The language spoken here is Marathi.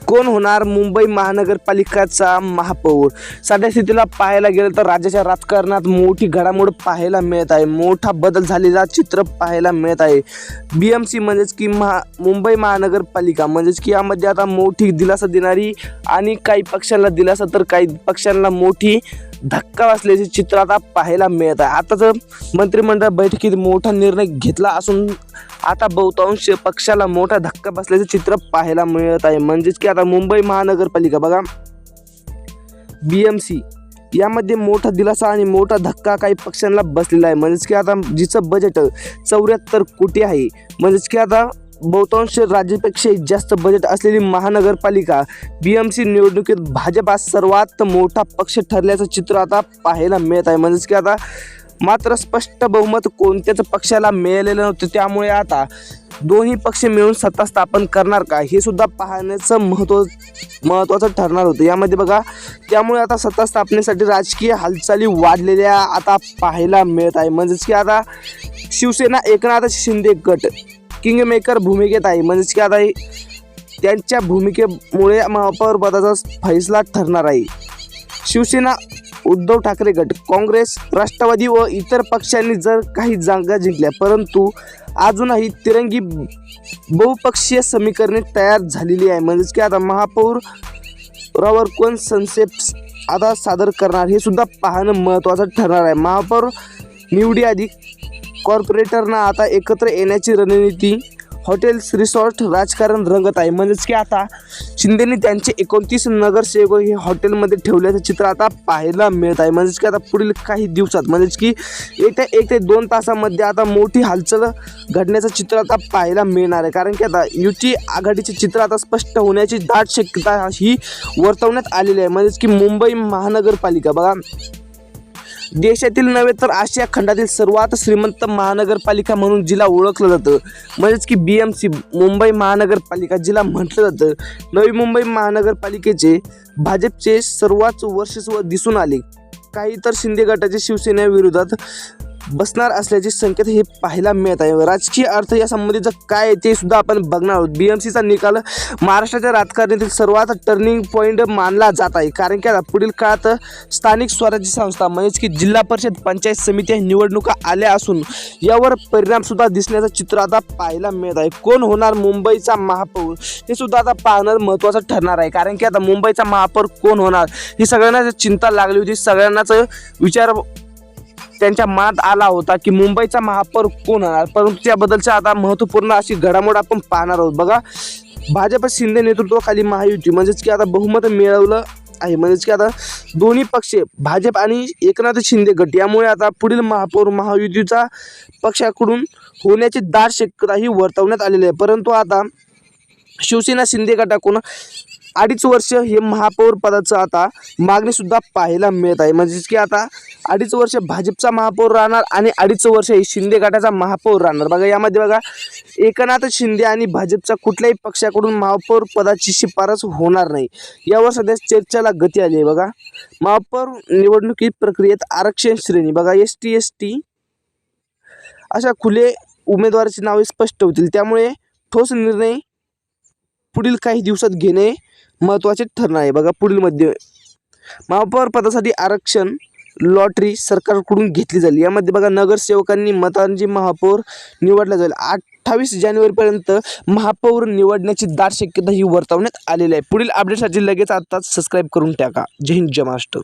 कोण होणार मुंबई महानगरपालिकाचा महापौर? सध्या स्थितीला पाहायला गेलं तर राज्याच्या राजकारणात मोठी घडामोड पाहायला मिळत आहे. मोठा बदल झालेला चित्र पाहायला मिळत आहे. BMC म्हणजेच की मुंबई महानगरपालिका म्हणजेच की यामध्ये आता मोठी दिलासा देणारी आणि काही पक्षांना दिलासा तर काही पक्षांना मोठी धक्का बसल्याचे चित्र आता पाहायला मिळत आहे. आताच मंत्रिमंडळ बैठकीत मोठा निर्णय घेतला असून आता बहुतांश पक्षाला मोठा धक्का बसल्याचे चित्र पाहायला मिळत आहे. म्हणजेच की आता मुंबई महानगरपालिका बघा BMC यामध्ये मोठा दिलासा आणि मोठा धक्का काही पक्षांना बसलेला आहे. म्हणजेच की आता जिचं बजेट 74 कोटी आहे. म्हणजेच की आता बहुतांश राज्यापेक्षा जास्त बजेट असलेली महानगरपालिका BMC निवडणुकीत भाजप हा सर्वात मोठा पक्ष ठरल्याचं चित्र आता पाहायला मिळत आहे. म्हणजेच की आता मात्र स्पष्ट बहुमत कोणत्याच पक्षाला मिळालेलं नव्हतं. त्यामुळे आता दोन्ही पक्ष मिळून सत्ता स्थापन करणार का हे सुद्धा पाहण्याचं महत्त्वाचं ठरणार होतं यामध्ये बघा. त्यामुळे आता सत्ता स्थापनेसाठी राजकीय हालचाली वाढलेल्या आता पाहायला मिळत आहे. म्हणजेच की आता शिवसेना एकनाथ शिंदे गट किंगमेकर भूमिकेत आहे. म्हणजेच की आता त्यांच्या भूमिकेमुळे महापौर पदाचा फैसला ठरणार आहे. शिवसेना उद्धव ठाकरे गट काँग्रेस राष्ट्रवादी व इतर पक्षांनी जर काही जागा जिंकल्या परंतु अजूनही तिरंगी बहुपक्षीय समीकरणे तयार झालेली आहे. म्हणजेच की आता महापौरावर कोण संक्षेप आता सादर करणार हे सुद्धा पाहणं महत्त्वाचं ठरणार आहे. महापौर निवडीआधी कॉर्पोरेटरना आता एकत्र येण्याची रणनीती हॉटेल्स रिसॉर्ट राजकारण रंगत आहे. म्हणजेच की आता शिंदेने त्यांचे 29 नगरसेवक हे हॉटेलमध्ये ठेवल्याचं चित्र आता पाहायला मिळत आहे. म्हणजेच की आता पुढील काही दिवसात म्हणजेच की येत्या 1 ते 2 तासामध्ये आता मोठी हालचाल घडण्याचं चित्र आता पाहायला मिळणार आहे. कारण की आता युती आघाडीचे चित्र आता स्पष्ट होण्याची दाट शक्यता ही वर्तवण्यात आलेली आहे. म्हणजेच की मुंबई महानगरपालिका बघा देशातील नव्हे तर आशिया खंडातील सर्वात श्रीमंत महानगरपालिका म्हणून जिला ओळखलं जातं. म्हणजेच की BMC मुंबई महानगरपालिका जिला म्हटलं जातं. नवी मुंबई महानगरपालिकेचे भाजपचे सर्वात वर्चस्व दिसून आले. काही तर शिंदे गटाचे शिवसेनेविरोधात बसणार असल्याचे संकेत हे पाहायला मिळत आहे. राजकीय अर्थ या संबंधीचं काय ते सुद्धा आपण बघणार आहोत. BMCचा निकाल महाराष्ट्राच्या राजकारणातील सर्वात टर्निंग पॉईंट मानला जात आहे. कारण की आता पुढील काळात स्थानिक स्वराज्य संस्था म्हणजेच की जिल्हा परिषद पंचायत समिती निवडणुका आल्या असून यावर परिणाम सुद्धा दिसण्याचं चित्र आता पाहायला मिळत आहे. कोण होणार मुंबईचा महापौर हे सुद्धा आता पाहणं महत्त्वाचं ठरणार आहे. कारण की आता मुंबईचा महापौर कोण होणार ही सगळ्यांनाच चिंता लागली होती. सगळ्यांनाच विचार त्यांच्या मनात आला होता की मुंबईचा महापौर कोण होणार. परंतु त्याबद्दलच्या आता महत्त्वपूर्ण अशी घडामोड आपण पाहणार आहोत. बघा भाजप शिंदे नेतृत्वाखाली महायुती म्हणजेच की आता बहुमत मिळवलं आहे. म्हणजेच की आता दोन्ही पक्ष भाजप आणि एकनाथ शिंदे गट यामुळे आता पुढील महापौर महायुतीचा पक्षाकडून होण्याची दाट शक्यता ही वर्तवण्यात आलेली आहे. परंतु आता शिवसेना शिंदे गटाकडून 2.5 वर्ष हे महापौर पदाचं आता मागणी सुद्धा पाहायला मिळत आहे. म्हणजेच की आता 2.5 वर्ष भाजपचा महापौर राहणार आणि 2.5 वर्ष हे शिंदे गटाचा महापौर राहणार. बघा यामध्ये बघा एकनाथ शिंदे आणि भाजपच्या कुठल्याही पक्षाकडून महापौर पदाची शिफारस होणार नाही. यावर सध्या चर्चेला गती आली आहे. बघा महापौर निवडणुकी प्रक्रियेत आरक्षण श्रेणी बघा ST ST अशा खुले उमेदवाराची नावे स्पष्ट होतील. त्यामुळे ठोस निर्णय पुढील काही दिवसात घेणे महत्त्वाचे ठरणार आहे. बघा पुढील मध्ये महापौर पदासाठी आरक्षण लॉटरी सरकारकडून घेतली जाईल. यामध्ये बघा नगरसेवकांनी मतांची महापौर निवडला जाईल. 28 जानेवारीपर्यंत महापौर निवडण्याची दाट शक्यता ही वर्तवण्यात आलेली आहे. पुढील अपडेटसाठी लगेच आताच सबस्क्राईब करून टाका. जय हिंद जय महाराष्ट्र.